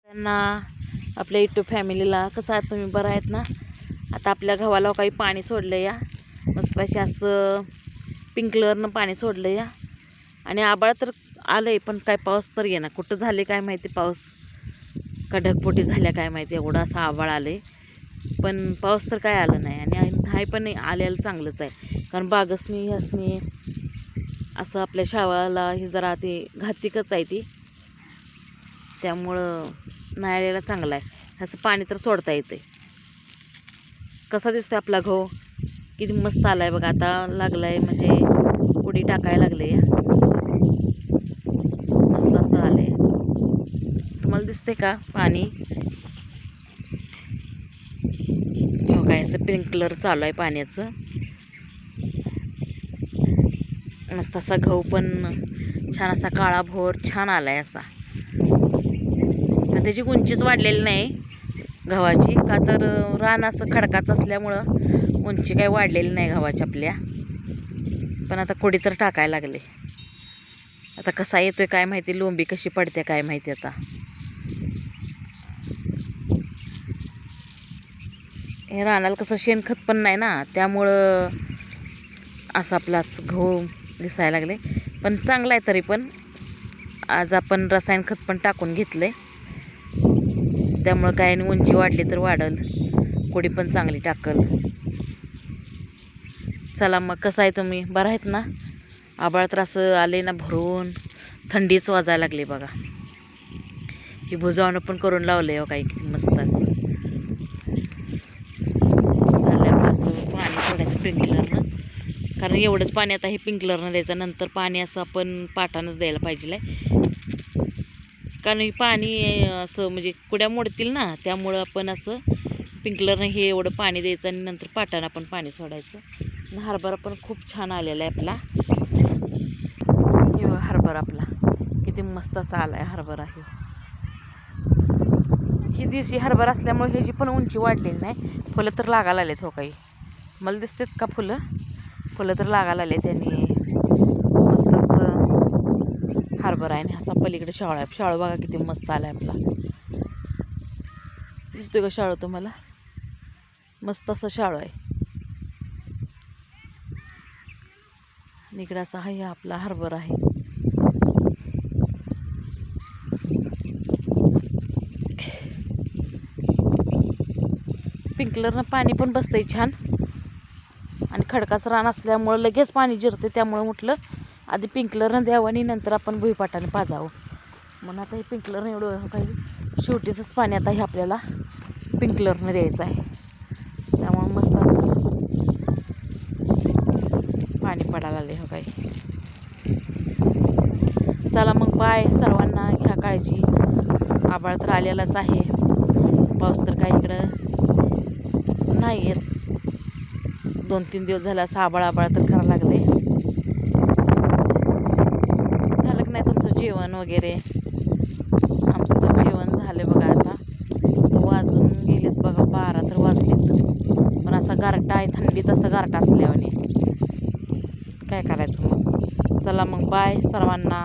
त्यांना आपल्या यूट्यूब फॅमिलीला कसं आहे तुम्ही बरं आहेत ना. आता आपल्या गव्हाला काही पाणी सोडलं या मस्तपाशी असं पिंक कलरनं पाणी सोडलं या आणि आबाळ तर आलं आहे पण काय पाऊस तर येणार कुठं झाले काय माहिती. पाऊस का ढगफुटी झाल्या काय माहिती. एवढं असं आबाळ आलं आहे पण पाऊस तर काय आलं नाही आणि नाही पण आलेलं चांगलंच आहे कारण बागसनी ह्यासनी असं आपल्या शाळाला ही जरा ते घातिकच आहे ती त्यामुळं नाही आलेला चांगला आहे. असं पाणी तर सोडता येते. कसा दिसतोय आपला गहू किती मस्त आलाय बघा. आता लागलाय म्हणजे उडी टाकायला लागले मस्त असं आलंय. तुम्हाला दिसते का पाणी काय असं पिंक कलर चालू आहे पाण्याचं. मस्त असा गहू पण छान असा काळा भोर छान आलाय असा. त्याची उंचीच वाढलेली नाही गव्हाची का तर रान असं खडकाचं असल्यामुळं उंची काही वाढलेली नाही गव्हाची आपल्या. पण आता कोडी तर टाकायला लागले. आता कसा येतोय काय माहिती. लोंबी कशी पडते काय माहिती. आता हे रानाला कसं शेणखत पण नाही ना त्यामुळं असं आपला गहू दिसायला लागले. पण चांगला आहे तरी पण आज आपण रसायन खत पण टाकून घेतलंय त्यामुळं काय नाही. उंची वाढली तर वाढल कोडी पण चांगली टाकल. चला मग कसं आहे तुम्ही बरं आहेत ना. आबाळ तर असं आले ना भरून थंडीच वाजायला लागली बघा. ही भुजावणं पण करून लावले हो काही किती मस्त असं झालं असं पाणी थोडं स्प्रिंकलरनं. कारण एवढंच पाणी आता हे स्प्रिंकलरनं द्यायचं नंतर पाणी असं आपण पाटानंच द्यायला पाहिजे कारण हे पाणी असं म्हणजे कुड्या मोडतील ना त्यामुळं आपण असं स्प्रिंकलरनं हे एवढं पाणी द्यायचं आणि नंतर पाटानं आपण पाणी सोडायचं. आणि हरभरा पण खूप छान आलेला आहे आपला. हे हरभरा आपला किती मस्त असा आला आहे हरभरा. ही देशी हरभरा असल्यामुळे ह्याची पण उंची वाढलेली नाही. फुलं तर लागायला आलेत हो काही. मला दिसतात का फुलं तर लागायला आले त्यांनी. मस्त असं हरभरा आहे. असा पलीकडे शाळू आहे. शाळू बघा किती मस्त आला आहे आपला. दिसतोय का शाळू तुम्हाला. मस्त असं शाळू आहे. इकडे असा हा आपला हरभरा आहे. स्प्रिंकलरनं पाणी पण बसतंय छान आणि खडकाचं रान असल्यामुळं लगेच पाणी जिरते त्यामुळं म्हटलं आधी स्प्रिंकलरनं द्यावं आणि नंतर आपण भुईपाटाने पाजावं. म्हणून आता हे स्प्रिंकलरनं एवढं काही शेवटीचंच पाणी आता हे आपल्याला स्प्रिंकलरनं द्यायचं आहे. त्यामुळं मस्त असं पाणी पडायला आले हो काही. चला मग बाय सर्वांना. घ्या काळजी. आबाळ तर आलेलाच आहे. पाऊस तर काही इकडं नाही येत. 2-3 दिवस झाला असं आबाळ तर करायला लागले. झालं की नाही तुमचं जेवण वगैरे. आमचं तर जेवण झालं बघा. आता वाजून गेलेत बघा 12 तर वाजलेत. पण असा गारटा आहे थंडीत असं गारटा असल्यावाने काय करायचं मग. चला मग बाय सर्वांना.